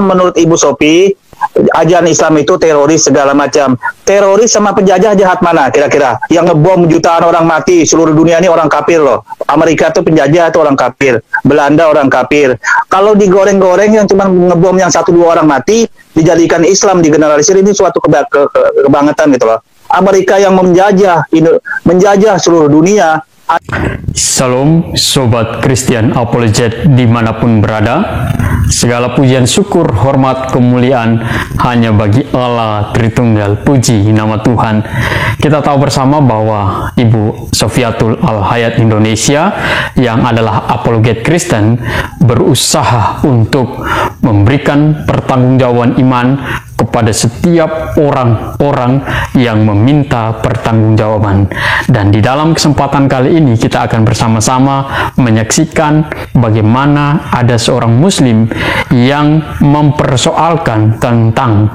menurut Ibu Sophie, ajaran Islam itu teroris segala macam. Teroris sama penjajah jahat mana kira-kira? Yang ngebom jutaan orang mati, seluruh dunia ini orang kafir loh. Amerika itu penjajah itu orang kafir, Belanda orang kafir. Kalau digoreng-goreng yang cuma ngebom yang 1-2 orang mati, dijadikan Islam, digeneralisir, ini suatu kebangetan gitu loh. Amerika yang menjajah seluruh dunia. Salam Sobat Christian Apologet dimanapun berada. Segala pujian, syukur, hormat, kemuliaan hanya bagi Allah Tritunggal. Puji nama Tuhan. Kita tahu bersama bahwa Ibu Sofiatul Al-Hayat Indonesia yang adalah apologet Kristen berusaha untuk memberikan pertanggungjawaban iman kepada setiap orang-orang yang meminta pertanggungjawaban. Dan di dalam kesempatan kali ini kita akan bersama-sama menyaksikan bagaimana ada seorang muslim yang mempersoalkan tentang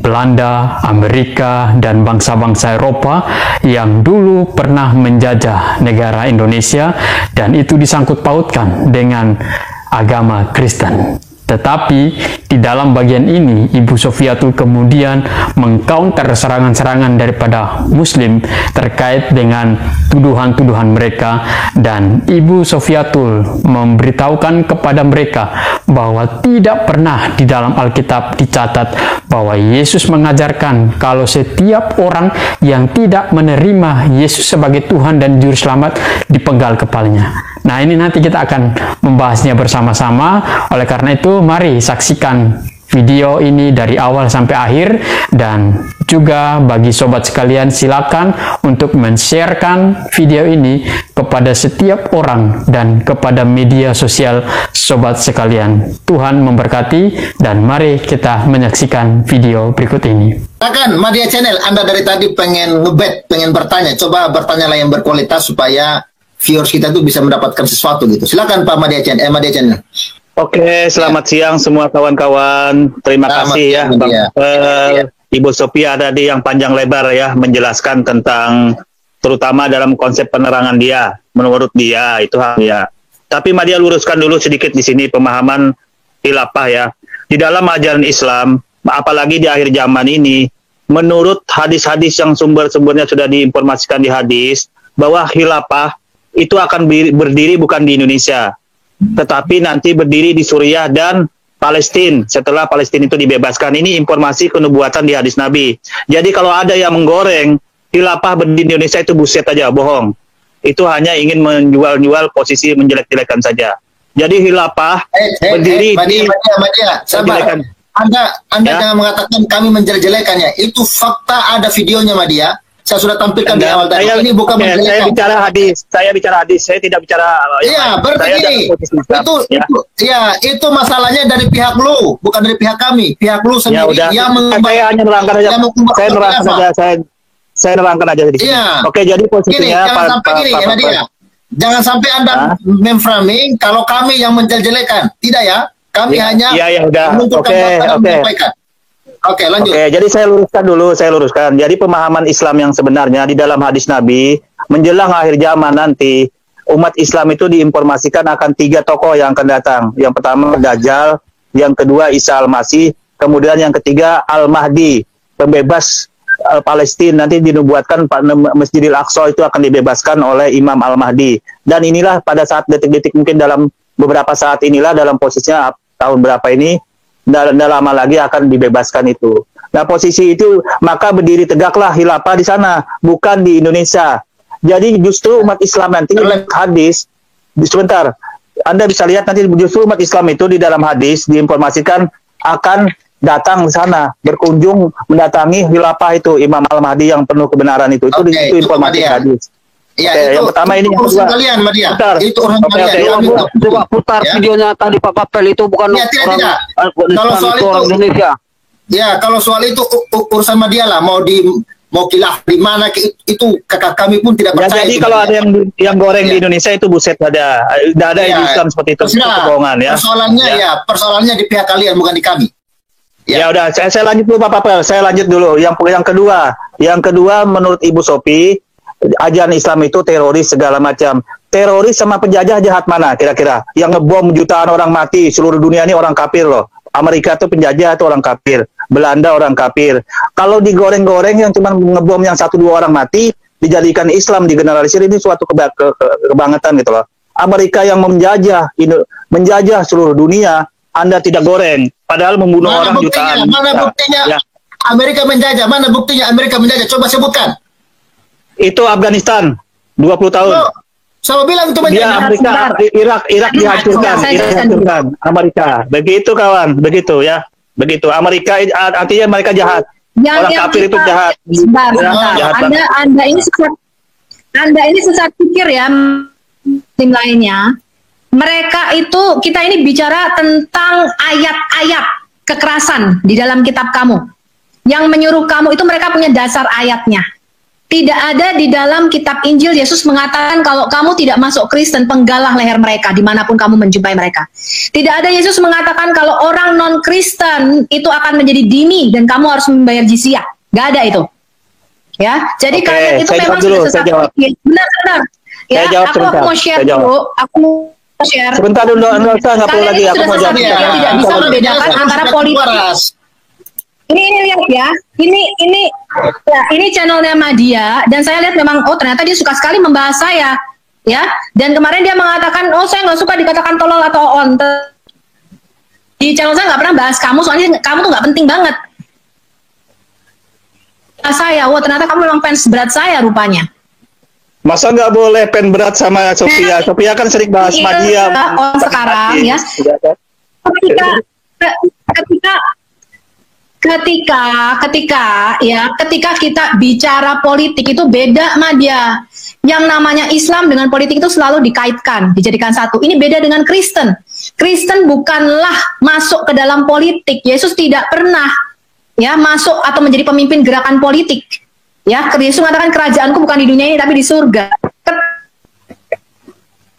Belanda, Amerika, dan bangsa-bangsa Eropa yang dulu pernah menjajah negara Indonesia, dan itu disangkut pautkan dengan agama Kristen. Tetapi di dalam bagian ini Ibu Sofiatul kemudian mengcounter serangan-serangan daripada Muslim terkait dengan tuduhan-tuduhan mereka, dan Ibu Sofiatul memberitahukan kepada mereka bahwa tidak pernah di dalam Alkitab dicatat bahwa Yesus mengajarkan kalau setiap orang yang tidak menerima Yesus sebagai Tuhan dan Juru Selamat dipenggal kepalanya. Nah, ini nanti kita akan membahasnya bersama-sama. Oleh karena itu, mari saksikan video ini dari awal sampai akhir, dan juga bagi sobat sekalian silakan untuk men-sharekan video ini kepada setiap orang dan kepada media sosial sobat sekalian. Tuhan memberkati, dan mari kita menyaksikan video berikut ini. Silakan Media Channel, Anda dari tadi pengen ngebet, pengen bertanya, coba bertanyalah yang berkualitas supaya viewers kita tuh bisa mendapatkan sesuatu gitu. Silakan Pak Media Channel. Oke, selamat siang semua kawan-kawan. Terima kasih ya Bang Ibu Sophia tadi yang panjang lebar ya menjelaskan tentang terutama dalam konsep penerangan dia. Menurut dia itu hak dia. Tapi Media luruskan dulu sedikit di sini pemahaman khilafah ya. Di dalam ajaran Islam, apalagi di akhir zaman ini, menurut hadis-hadis yang sumber-sumbernya sudah diinformasikan di hadis, bahwa khilafah itu akan berdiri bukan di Indonesia, tetapi nanti berdiri di Suriah dan Palestina setelah Palestina itu dibebaskan. Ini informasi kenubuatan di hadis Nabi. Jadi kalau ada yang menggoreng khilafah berdiri di Indonesia, itu buset aja, bohong. Itu hanya ingin menjual posisi, menjelek-jelekan saja. Jadi khilafah berdiri di sabar. Anda ya? Jangan mengatakan kami menjelek-jelekannya. Itu fakta, ada videonya Media. Saya sudah tampilkan di awal tadi. Ini bukan saya bicara hadis. Saya tidak bicara. Iya, berarti itu masalahnya dari pihak lu, bukan dari pihak kami. Pihak lu sendiri yang saya hanya nerangkan aja. Saya nerangkan aja di sini. Iya. Oke, jadi posisinya jangan sampai Anda memframing kalau kami yang menjelek-jelekan. Tidak ya. Kami hanya menunturkan fakta dan menyampaikan. Oke, lanjut. Oke, jadi saya luruskan. Jadi pemahaman Islam yang sebenarnya di dalam hadis Nabi, menjelang akhir zaman nanti, umat Islam itu diinformasikan akan 3 tokoh yang akan datang. Yang pertama Dajjal, yang kedua Isa Al-Masih, kemudian yang ketiga Al-Mahdi, pembebas Palestina. Nanti dinubuatkan Masjidil Aqsa itu akan dibebaskan oleh Imam Al-Mahdi. Dan inilah pada saat detik-detik mungkin dalam beberapa saat inilah, dalam posisinya tahun berapa ini, dan lama lagi akan dibebaskan itu. Nah, posisi itu maka berdiri tegaklah khilafah di sana, bukan di Indonesia. Jadi justru umat Islam nanti hadis, sebentar, Anda bisa lihat nanti justru umat Islam itu di dalam hadis diinformasikan akan datang ke sana, berkunjung mendatangi khilafah itu Imam Al-Mahdi yang penuh kebenaran itu. Itu informasi hadis. Ya, itu yang pertama ini yang kedua. Kalian, itu orang kalian. Coba putar videonya tadi Pak Papel, itu bukan tidak. Kalau soal itu Indonesia. Ya, kalau soal itu urusan media lah, mau khilaf di mana itu kakak kami pun tidak percaya. Jadi kalau ada yang goreng di Indonesia itu buset ada di Islam seperti itu, kebohongan ya. Persoalannya di pihak kalian bukan di kami. Ya udah, saya lanjut dulu Pak Papel. Saya lanjut dulu. Yang kedua menurut Ibu Sophie, ajaran Islam itu teroris segala macam. Teroris sama penjajah jahat mana kira-kira? Yang ngebom jutaan orang mati, seluruh dunia ini orang kafir loh. Amerika itu penjajah, itu orang kafir. Belanda orang kafir. Kalau digoreng-goreng yang cuma ngebom yang 1-2 orang mati, dijadikan Islam, digeneralisir, ini suatu kebangetan gitu loh. Amerika yang menjajah seluruh dunia, Anda tidak goreng. Padahal membunuh orang jutaan. Mana buktinya? Ya. Amerika menjajah. Mana buktinya Amerika menjajah? Coba sebutkan. Itu Afghanistan, 20 tahun. Sama bilang itu menjajah. Amerika, Irak dihancurkan. Amerika. Begitu kawan, begitu ya. Begitu. Amerika artinya mereka jahat. Orang kafir itu jahat. Jahat. Anda ini sesat pikir ya, tim lainnya. Mereka itu, kita ini bicara tentang ayat-ayat kekerasan di dalam kitab kamu. Yang menyuruh kamu itu mereka punya dasar ayatnya. Tidak ada di dalam kitab Injil Yesus mengatakan kalau kamu tidak masuk Kristen, penggalah leher mereka dimanapun kamu menjumpai mereka. Tidak ada Yesus mengatakan kalau orang non-Kristen itu akan menjadi dhimmi dan kamu harus membayar jizyah. Gak ada itu. Ya, jadi kalian itu memang sudah sesat. Benar-benar. Ya, aku mau share dulu. Aku mau share. Sebentar dulu, nggak perlu lagi. Aku mau jawab. Tidak bisa membedakan antara politik. Ini lihat ya, ini channelnya Madia, dan saya lihat memang, oh ternyata dia suka sekali membahas saya, ya. Dan kemarin dia mengatakan, oh saya nggak suka dikatakan tolol atau on. Di channel saya nggak pernah bahas kamu, soalnya kamu tuh nggak penting banget. Saya, wah ternyata kamu memang fans berat saya rupanya. Masa nggak boleh fan berat sama Sophia? Sophia kan sering bahas Madia. Oh sekarang ya, ketika kita bicara politik itu beda Madia. Yang namanya Islam dengan politik itu selalu dikaitkan, dijadikan satu. Ini beda dengan Kristen. Kristen bukanlah masuk ke dalam politik. Yesus tidak pernah ya masuk atau menjadi pemimpin gerakan politik. Ya, Yesus mengatakan kerajaanku bukan di dunia ini tapi di surga.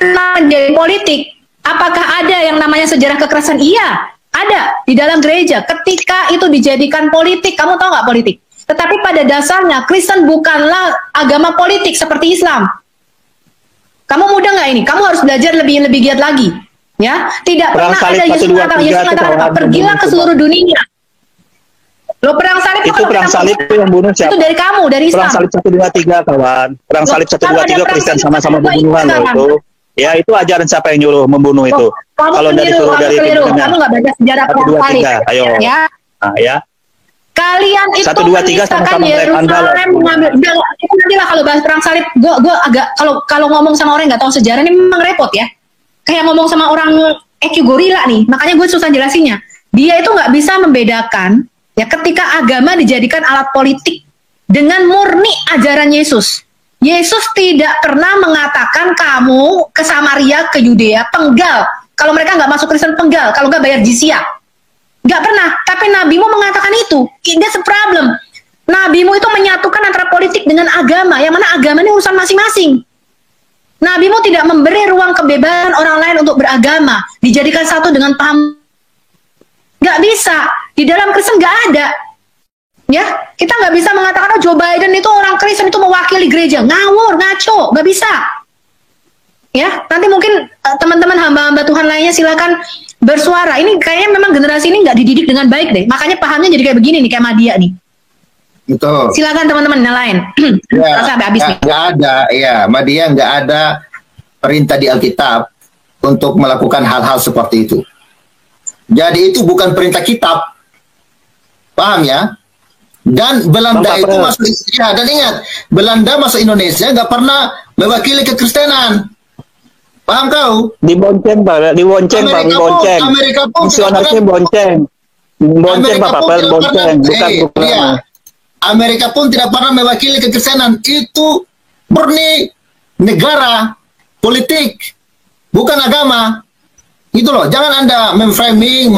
Menjadi politik, apakah ada yang namanya sejarah kekerasan? Iya. Ada di dalam gereja. Ketika itu dijadikan politik, kamu tahu nggak politik? Tetapi pada dasarnya Kristen bukanlah agama politik seperti Islam. Kamu mudah nggak ini? Kamu harus belajar lebih giat lagi. Ya, tidak pernah ada Yesus mengatakan pergilah ke seluruh dunia. Lo perang salib itu perang salib itu yang bunuh siapa? Itu dari kamu, dari Islam. Perang salib 1, 2, 3 kawan. Perang salib 1, 2, 3 Kristen sama-sama pembunuhan loh itu. Ya itu ajaran siapa yang nyuruh membunuh itu? Kalau dari suruh dari pimpinannya. Kamu nggak baca sejarah perang salib. Ayo. Ya. Nah, ya. Kalian itu 1, 2, 3 sama-sama Yerusalem mengambil. Nanti lah kalau bahas perang salib, gue agak kalau ngomong sama orang nggak tahu sejarah ini memang repot ya. Kayak ngomong sama orang EQ gorila nih. Makanya gue susah jelasinnya. Dia itu nggak bisa membedakan ya ketika agama dijadikan alat politik dengan murni ajaran Yesus. Yesus tidak pernah mengatakan kamu ke Samaria, ke Yudea, penggal. Kalau mereka nggak masuk Kristen, penggal. Kalau nggak bayar jizyah. Nggak pernah. Tapi nabimu mengatakan itu. That's a problem. Nabimu itu menyatukan antara politik dengan agama. Yang mana agama ini urusan masing-masing. Nabimu tidak memberi ruang kebebasan orang lain untuk beragama. Dijadikan satu dengan paham. Nggak bisa. Di dalam Kristen nggak ada. Ya, kita nggak bisa mengatakan oh Joe Biden itu orang Kristen itu mewakili gereja. Ngawur, ngaco, nggak bisa. Ya, nanti mungkin teman-teman hamba-hamba Tuhan lainnya silakan bersuara. Ini kayaknya memang generasi ini nggak dididik dengan baik deh. Makanya pahamnya jadi kayak begini nih, kayak Madia nih. Betul. Silakan teman-teman yang lain. Ya, nggak ada, ya Madia nggak ada perintah di Alkitab untuk melakukan hal-hal seperti itu. Jadi itu bukan perintah kitab, paham ya? Dan Belanda itu masuk, ya, dan ingat Belanda masuk Indonesia nggak pernah mewakili kekristenan, paham kau? Dibonceng pak, dibonceng pak, dibonceng. Amerika pun misionarnya bonceng, bonceng pak, bonceng, bukan. Ya, Amerika pun tidak pernah mewakili kekristenan. Itu murni negara, politik, bukan agama. Itu loh, jangan Anda memframing.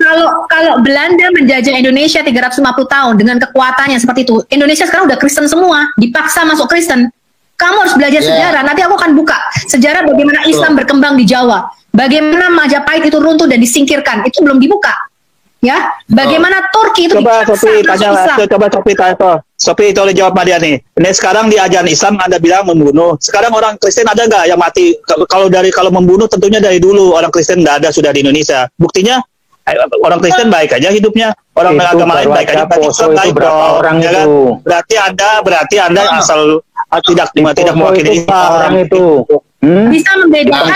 Kalau Belanda menjajah Indonesia 350 tahun dengan kekuatannya seperti itu, Indonesia sekarang udah Kristen semua, dipaksa masuk Kristen. Kamu harus belajar sejarah. Nanti aku akan buka sejarah bagaimana Islam berkembang di Jawa, bagaimana Majapahit itu runtuh dan disingkirkan. Itu belum dibuka. Ya, bagaimana Turki itu coba Sophie tanya, Sophie tolong jawab Madia nih. Ini sekarang di ajaran Islam Anda bilang membunuh. Sekarang orang Kristen ada nggak yang mati? Kalau membunuh tentunya dari dulu orang Kristen nggak ada sudah di Indonesia. Buktinya orang Kristen baik aja hidupnya, orang agama lain baik aja. Baik orang ya kan? Berarti Anda asal tidak mewakili orang itu. Bisa membedakan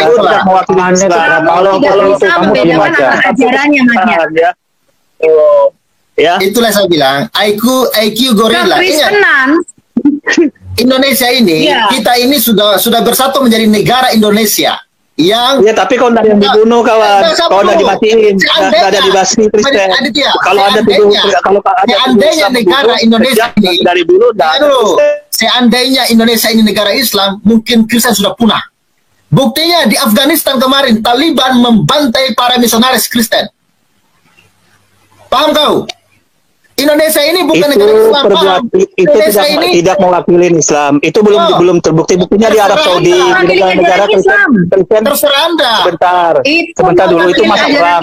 kalau bisa membedakan antara ajarannya Madia. Ya. Itulah saya bilang IQ gorila. Indonesia ini kita ini sudah bersatu menjadi negara Indonesia yang tapi kalau ada yang dibunuh kawan, kalau ada dimatiin, ada dibasmi Kristen. Kalau ada seandainya negara Indonesia ini dari dulu seandainya Indonesia ini negara Islam, mungkin Kristen sudah punah. Buktinya di Afghanistan kemarin Taliban membantai para misionaris Kristen. Paham kau? Indonesia ini bukan negara Islam. Itu tidak mewakili Islam. Itu belum terbukti. Buktinya di Arab Saudi, di negara Kristen. Terserah Anda. Sebentar dulu, itu masih perang.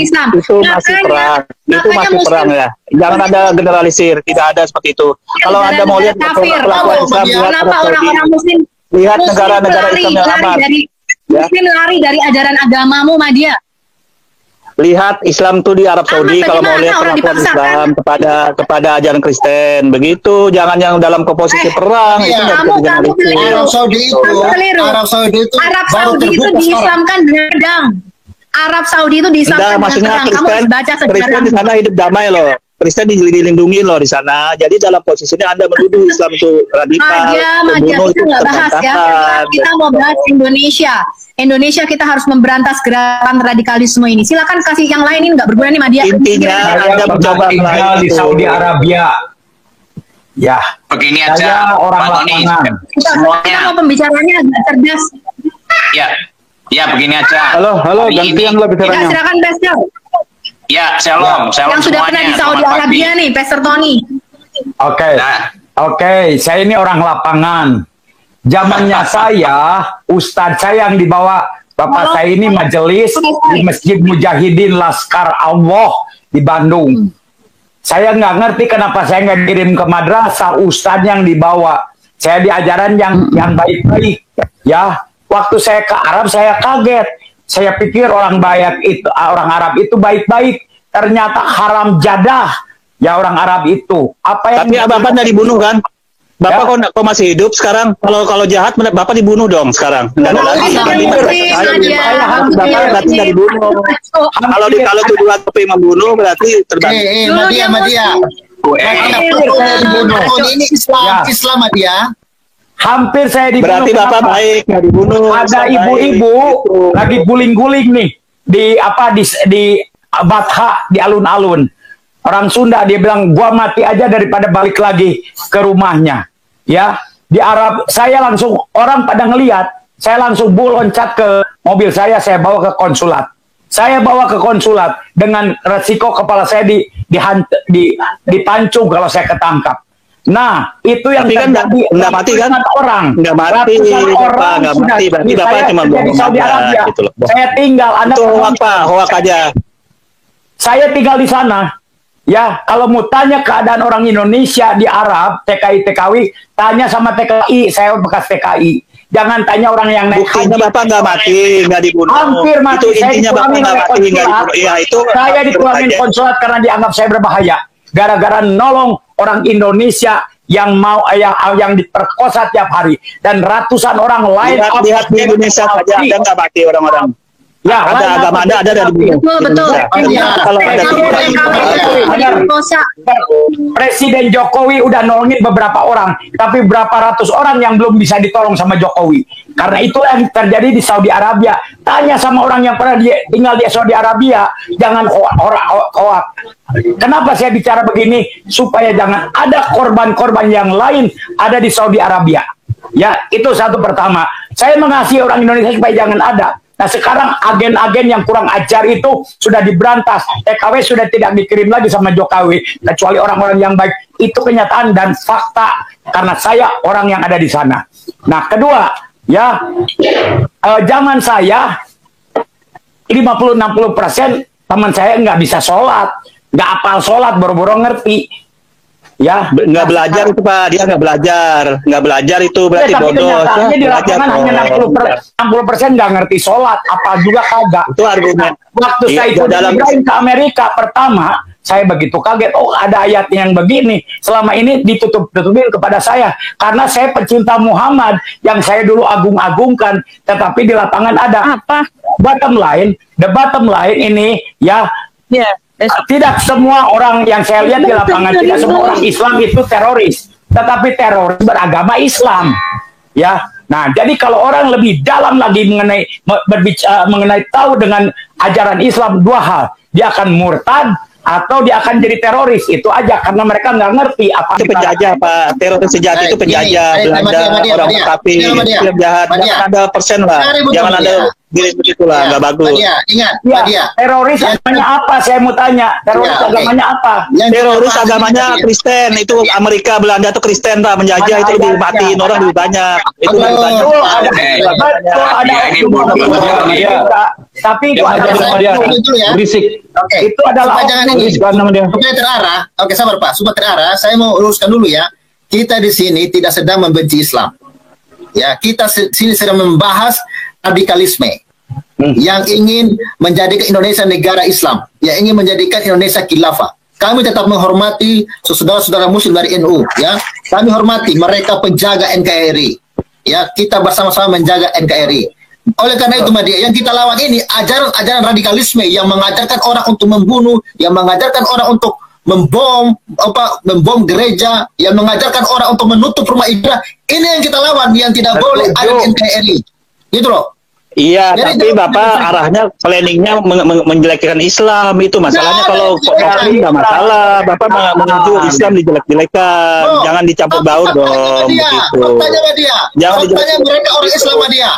Itu masih perang ya. Jangan ada generalisir. Tidak ada seperti itu. Kalau Anda mau lihat kelakuan Islam di Arab Saudi, lihat negara-negara Islam yang aman. Muslim lari dari ajaran agamamu, Madia. Lihat Islam tuh di Arab Saudi kalau mau lihat perlakuan Islam kepada ajaran Kristen begitu, jangan yang dalam komposisi perang itu Arab Saudi itu diislamkan dengan pedang. Arab Saudi itu diislamkan dengan pedang. Kamu harus baca sejarah. Kristen di sana hidup damai loh. Kristen dilindungi loh di sana. Jadi dalam posisinya Anda menuduh Islam itu radikal. Madia, kita nggak bahas ya. Kita mau bahas Indonesia. Indonesia kita harus memberantas gerakan radikalisme ini. Silakan kasih yang lain, ini nggak berguna nih Madia. Intinya Anda mencoba di Saudi Arabia. Ya, begini aja orang lapangan. Kita mau pembicaranya agak cerdas. Ya begini aja. Halo, gantian lah bicaranya. Silakan Pastor. Ya, shalom yang sudah pernah di Saudi Arabia nih, Pastor Tony. Oke, saya ini orang lapangan. Zamannya saya, Ustadz saya yang dibawa bapak saya ini majelis di Masjid Mujahidin Laskar Allah di Bandung. Saya nggak ngerti kenapa saya nggak kirim ke madrasah, Ustadz yang dibawa. Saya di ajaran yang baik-baik. Ya, waktu saya ke Arab saya kaget. Saya pikir orang Arab itu baik-baik. Ternyata haram jadah. Ya orang Arab itu. Tapi Bapak nggak dibunuh kan? Bapak kok masih hidup sekarang? Kalau jahat, Bapak dibunuh dong sekarang. Nggak ada lagi. Bapak berarti nggak dibunuh. Kalau tuduhan Topi membunuh berarti terbang. Madia. Ini Islam Madia. Hampir saya dibunuh. Berarti Bapak baik, nggak dibunuh. Ada ibu-ibu lagi guling-guling nih di Batha di alun-alun. Orang Sunda dia bilang gua mati aja daripada balik lagi ke rumahnya. Ya, di Arab saya langsung orang pada ngelihat, saya langsung loncat ke mobil saya bawa ke konsulat. Saya bawa ke konsulat dengan resiko kepala saya dipancung kalau saya ketangkap. Nah, itu yang terjadi. Nggak mati kan? Nggak mati. Berarti Bapak cuma di Saudi Arabia. Gitu loh. Saya tinggal. Itu hoak aja. Saya tinggal di sana. Ya, kalau mau tanya keadaan orang Indonesia di Arab, TKI, tanya sama TKI. Saya bekas TKI. Jangan tanya orang yang naik haji. Buktinya Bapak nggak mati, nggak dibunuh. Hampir mati. Itu intinya Bapak nggak mati, nggak dibunuh. Ya, itu saya dipulangin konsulat karena dianggap saya berbahaya. Gara-gara nolong orang Indonesia yang diperkosa tiap hari dan ratusan orang lain. Lihat di Indonesia saja ada nggak mati orang-orang. Ya, ada agama Anda ada dibunuh. Betul. Kalau ada Presiden Jokowi udah nolongin beberapa orang, tapi berapa ratus orang yang belum bisa ditolong sama Jokowi. Karena itu yang terjadi di Saudi Arabia. Tanya sama orang yang pernah tinggal di Saudi Arabia, jangan hoak. Kenapa saya bicara begini? Supaya jangan ada korban-korban yang lain ada di Saudi Arabia. Ya, itu satu pertama. Saya mengasihi orang Indonesia supaya jangan ada. Nah sekarang agen-agen yang kurang ajar itu sudah diberantas. TKW sudah tidak dikirim lagi sama Jokowi. Kecuali orang-orang yang baik. Itu kenyataan dan fakta. Karena saya orang yang ada di sana. Nah kedua, ya zaman saya 50-60% teman saya nggak bisa sholat. nggak apal sholat, boro-boro ngerti. Ya, nggak belajar itu Pak, dia nggak belajar itu berarti bodoh. Kenyataannya di lapangan hanya 60% nggak ngerti sholat, apa juga kagak. Itu argumen. Waktu saya itu ke Amerika pertama, saya begitu kaget, oh ada ayat yang begini, selama ini ditutupin kepada saya, karena saya pecinta Muhammad, yang saya dulu agung-agungkan, tetapi di lapangan ada. Apa? The bottom line ini, ya, tidak semua orang yang saya lihat di lapangan, tidak semua orang Islam itu teroris, tetapi teroris beragama Islam, ya. Nah, jadi kalau orang lebih dalam lagi mengenai tahu dengan ajaran Islam, dua hal, dia akan murtad atau dia akan jadi teroris, itu aja, karena mereka nggak ngerti apa itu penjajah Pak, teroris sejati itu penjajah Belanda, orang kafir, yang jahat, jangan ada persen lah, jangan ada diri begitulah, nggak bagus. Ingat, teroris agamanya apa? Saya mau tanya, teroris agamanya apa? Teroris agamanya Kristen, itu Amerika, Belanda itu Kristen Pak, menjajah itu lebih matiin orang lebih banyak, itu lebih banyak. Tapi itu ada berisik. Itu adalah supaya terarah. Oke, sabar Pak, supaya terarah. Saya mau uruskan dulu ya. Kita di sini tidak sedang membenci Islam. Ya, kita sini sedang membahas radikalisme yang ingin menjadikan Indonesia negara Islam, yang ingin menjadikan Indonesia khilafah. Kami tetap menghormati saudara-saudara Muslim dari NU. Ya, kami hormati mereka penjaga NKRI. Ya, kita bersama-sama menjaga NKRI. Oleh karena itu Madia, yang kita lawan ini ajaran radikalisme yang mengajarkan orang untuk membunuh, yang mengajarkan orang untuk membom gereja, yang mengajarkan orang untuk menutup rumah ibadah. Ini yang kita lawan, yang tidak boleh ada di NKRI. Gitu loh. Iya, tapi Bapak arahnya planningnya menjelekkan Islam, itu masalahnya. Kalau nggak masalah, Bapak menuju Islam dijelek-jelekan, jangan dicampur baur dong. Jangan mereka orang Islam dia.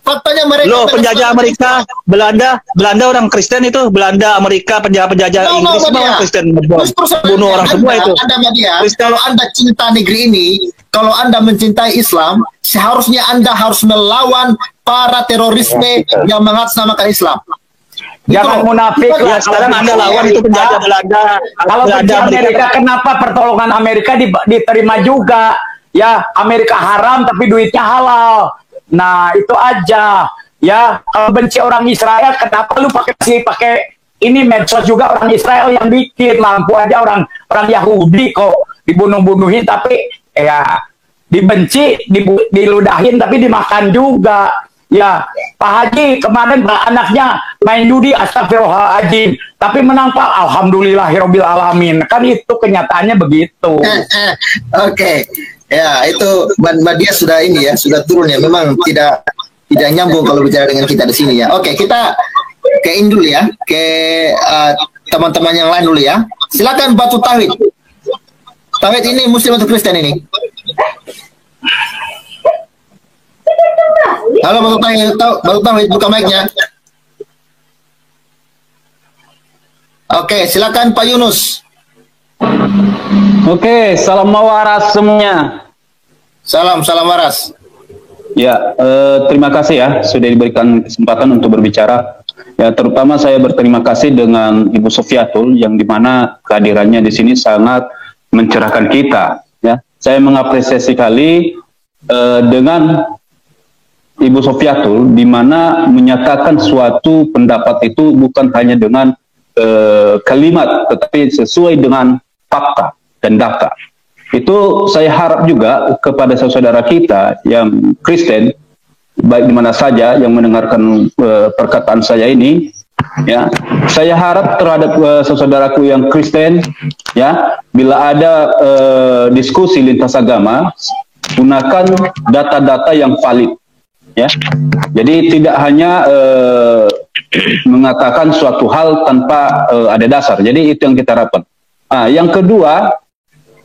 Faktanya mereka penjajah Amerika, Belanda orang Kristen itu, Belanda, Amerika, penjajah Inggris semua orang Kristen, bunuh orang semua itu. Kalau Anda cinta negeri ini, kalau Anda mencintai Islam, seharusnya Anda harus melawan para terorisme yang mengatasnamakan Islam. Jangan munafik ya, sekarang Anda lawan itu penjajah Belanda. Kalau penjajah Amerika, kenapa pertolongan Amerika diterima juga? Ya, Amerika haram tapi duitnya halal. Nah, itu aja. Ya, kalau benci orang Israel, kenapa lu pakai ini medsos juga orang Israel yang bikin, lampu aja orang Yahudi kok dibunuh-bunuhin, tapi ya dibenci, diludahin tapi dimakan juga. Ya, Pak Haji kemarin anaknya main judi, astagfirullahaladzim, tapi menang Pak, alhamdulillahirabbil alamin. Kan itu kenyataannya begitu. Oke. Ya, itu Mbak Dia sudah ini ya, sudah turun ya. Memang tidak nyambung kalau bicara dengan kita di sini ya. Oke, kita ke ini dulu ya, ke teman-teman yang lain dulu ya. Silakan Batu Tauhid. Tauhid ini Muslim atau Kristen ini? Halo Batu Tauhid, buka mic-nya. Oke, silakan Pak Yunus. Oke, salam waras semuanya. Salam waras. Ya, terima kasih ya sudah diberikan kesempatan untuk berbicara. Ya, terutama saya berterima kasih dengan Ibu Sofiatul yang dimana kehadirannya di sini sangat mencerahkan kita. Ya, saya mengapresiasi sekali dengan Ibu Sofiatul dimana menyatakan suatu pendapat itu bukan hanya dengan kalimat, tetapi sesuai dengan fakta dan data. Itu saya harap juga kepada saudara kita yang Kristen, baik di mana saja yang mendengarkan perkataan saya ini, ya, saya harap terhadap saudaraku yang Kristen, ya, bila ada diskusi lintas agama, gunakan data-data yang valid, ya. Jadi tidak hanya mengatakan suatu hal tanpa ada dasar. Jadi itu yang kita harapkan. Yang kedua,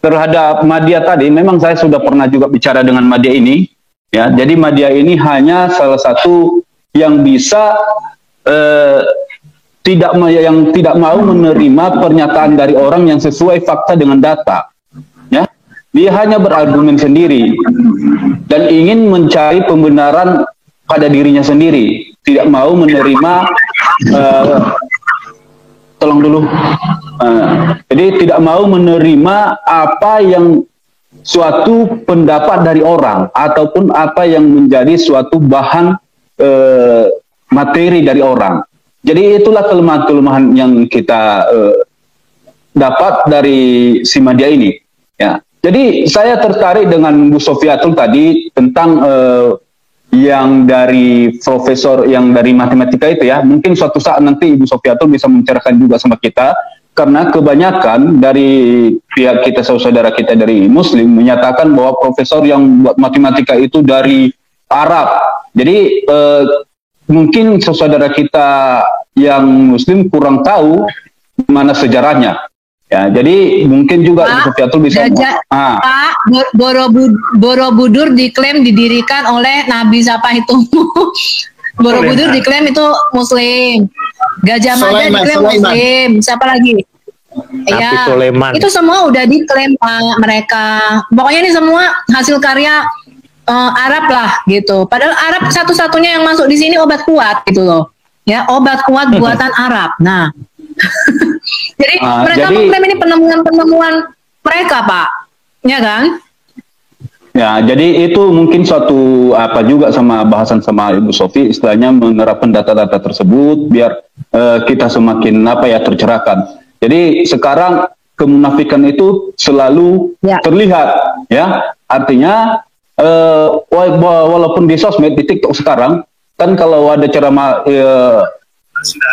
terhadap Madia tadi, memang saya sudah pernah juga bicara dengan Madia ini, ya. Jadi Madia ini hanya salah satu yang bisa tidak mau menerima pernyataan dari orang yang sesuai fakta dengan data, ya. Dia hanya berargumen sendiri dan ingin mencari pembenaran pada dirinya sendiri, tidak mau menerima tolong dulu. Jadi tidak mau menerima apa yang suatu pendapat dari orang ataupun apa yang menjadi suatu bahan materi dari orang. Jadi itulah kelemahan-kelemahan yang kita dapat dari si media ini. Ya. Jadi saya tertarik dengan Bu Sofiatul tadi tentang yang dari profesor yang dari matematika itu ya. Mungkin suatu saat nanti Ibu Sofiatul bisa menceritakan juga sama kita, karena kebanyakan dari pihak kita, saudara kita dari Muslim menyatakan bahwa profesor yang buat matematika itu dari Arab. Jadi mungkin saudara kita yang Muslim kurang tahu mana sejarahnya. Ya, jadi mungkin juga Ibu Sofiatul bisa. Pak, Borobudur diklaim didirikan oleh Nabi siapa itu? Borobudur diklaim itu Muslim. Gajah Mada diklaim Muslim. Siapa lagi? Ya, itu semua udah diklaim Pak mereka. Pokoknya ini semua hasil karya Arab lah gitu. Padahal Arab satu-satunya yang masuk di sini obat kuat gitu loh. Ya, obat kuat buatan Arab. Nah. Jadi mereka mengklaim ini penemuan-penemuan mereka, Pak. Ya kan? Ya, jadi itu mungkin suatu apa juga sama bahasan sama Ibu Sofi, istilahnya menerapkan data-data tersebut biar kita semakin apa ya tercerahkan. Jadi sekarang kemunafikan itu selalu terlihat, ya. Artinya walaupun di sosmed, di TikTok sekarang kan kalau ada ceramah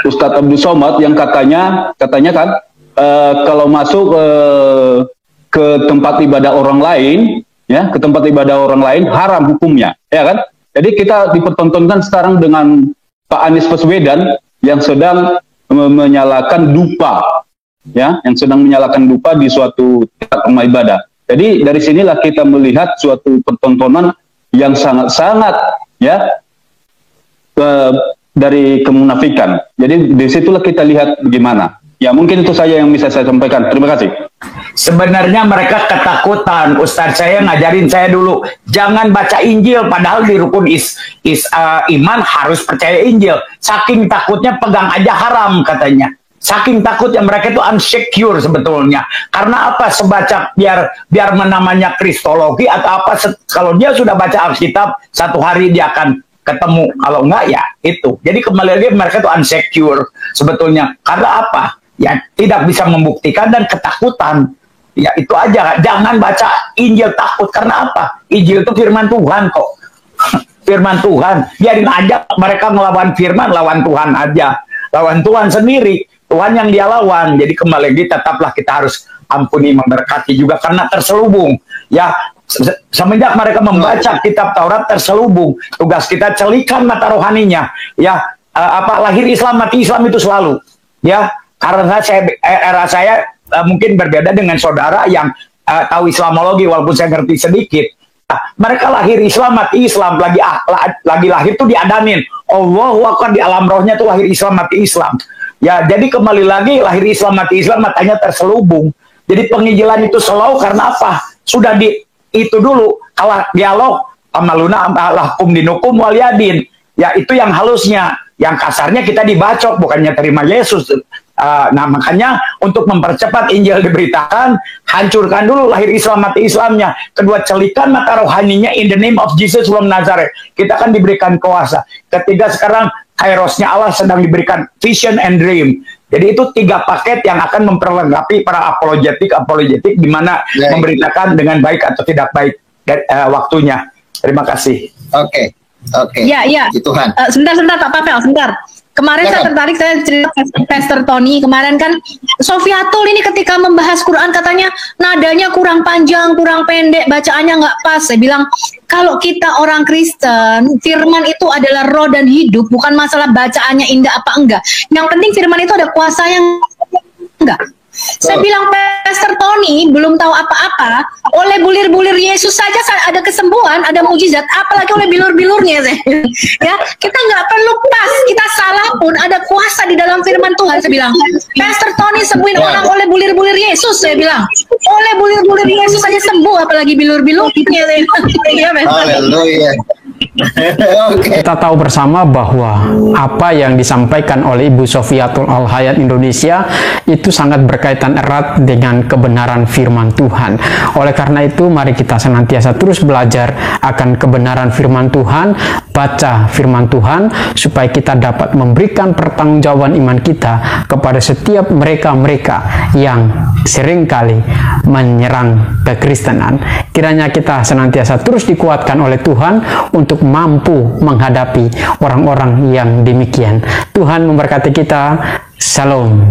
Ustadz Abdul Somad yang katanya kan kalau masuk ke tempat ibadah orang lain, ya, ke tempat ibadah orang lain haram hukumnya, ya kan? Jadi kita dipertontonkan sekarang dengan Pak Anies Baswedan yang sedang menyalakan dupa, ya, yang sedang menyalakan dupa di suatu tempat rumah ibadah. Jadi dari sinilah kita melihat suatu pertontonan yang sangat-sangat, ya, dari kemunafikan. Jadi disitulah kita lihat bagaimana. Ya mungkin itu saja yang bisa saya sampaikan. Terima kasih. Sebenarnya mereka ketakutan. Ustadz saya ngajarin saya dulu, jangan baca Injil. Padahal di rukun iman harus percaya Injil. Saking takutnya pegang aja haram katanya. Saking takutnya mereka itu unsecure sebetulnya. Karena apa? Sebaca biar namanya kristologi atau apa. Kalau dia sudah baca Alkitab, satu hari dia akan ketemu, kalau enggak ya itu. Jadi kembali lagi mereka itu unsecure sebetulnya. Karena apa? Ya tidak bisa membuktikan dan ketakutan. Ya itu aja. Jangan baca Injil takut. Karena apa? Injil itu firman Tuhan kok. Firman Tuhan. Biarin aja mereka melawan firman, lawan Tuhan aja. Lawan Tuhan sendiri. Tuhan yang dia lawan. Jadi kembali lagi tetaplah kita harus ampuni, memberkati juga karena terselubung. Ya, semenjak mereka membaca kitab Taurat terselubung, tugas kita celikan mata rohaninya. Ya, lahir Islam mati Islam itu selalu. Ya, karena era saya mungkin berbeda dengan saudara yang tahu Islamologi walaupun saya ngerti sedikit. Mereka lahir Islam mati Islam, lagi lahir tuh diadamin. Allahu Akbar, di alam rohnya tuh lahir Islam mati Islam. Ya, jadi kembali lagi lahir Islam mati Islam, matanya terselubung. Jadi penginjilan itu slow karena apa? Sudah itu dulu, kalau dialog amaluna lahkum dinukum waliyadin. Ya itu yang halusnya, yang kasarnya kita dibacok, bukannya terima Yesus. Nah makanya untuk mempercepat Injil diberitakan, hancurkan dulu lahir Islam mati Islamnya. Kedua, celikan mata rohaninya in the name of Jesus from Nazareth. Kita akan diberikan kuasa. Ketiga, sekarang kairosnya Allah sedang diberikan vision and dream. Jadi itu 3 paket yang akan memperlengkapi para apologetik di mana memberitakan dengan baik atau tidak baik waktunya. Terima kasih. Oke. Ya. Tuhan. Sebentar Pak Papel, sebentar. Kemarin saya tertarik, saya cerita Pastor Tony kemarin kan, Sofiatul ini ketika membahas Quran katanya nadanya kurang panjang, kurang pendek, bacaannya nggak pas. Saya bilang, kalau kita orang Kristen, firman itu adalah roh dan hidup, bukan masalah bacaannya indah apa enggak. Yang penting firman itu ada kuasa yang enggak. Saya bilang, Pastor Tony belum tahu apa-apa, oleh bulir-bulir Yesus saja ada kesembuhan, ada mujizat, apalagi oleh bilur-bilurnya. Ya, kita nggak perlu pas, kita salah pun ada kuasa di dalam firman Tuhan. Saya bilang, Pastor Tony sembuhin orang oleh bulir-bulir Yesus. Saya bilang, oleh bulir-bulir Yesus saja sembuh, apalagi bilur-bilurnya. Haleluya. Kita tahu bersama bahwa apa yang disampaikan oleh Ibu Sofiatul Al-Hayat Indonesia itu sangat berkaitan erat dengan kebenaran firman Tuhan. Oleh karena itu, mari kita senantiasa terus belajar akan kebenaran firman Tuhan, baca firman Tuhan, supaya kita dapat memberikan pertanggungjawaban iman kita kepada setiap mereka-mereka yang seringkali menyerang kekristenan. Kiranya kita senantiasa terus dikuatkan oleh Tuhan untuk mampu menghadapi orang-orang yang demikian. Tuhan memberkati kita. Shalom.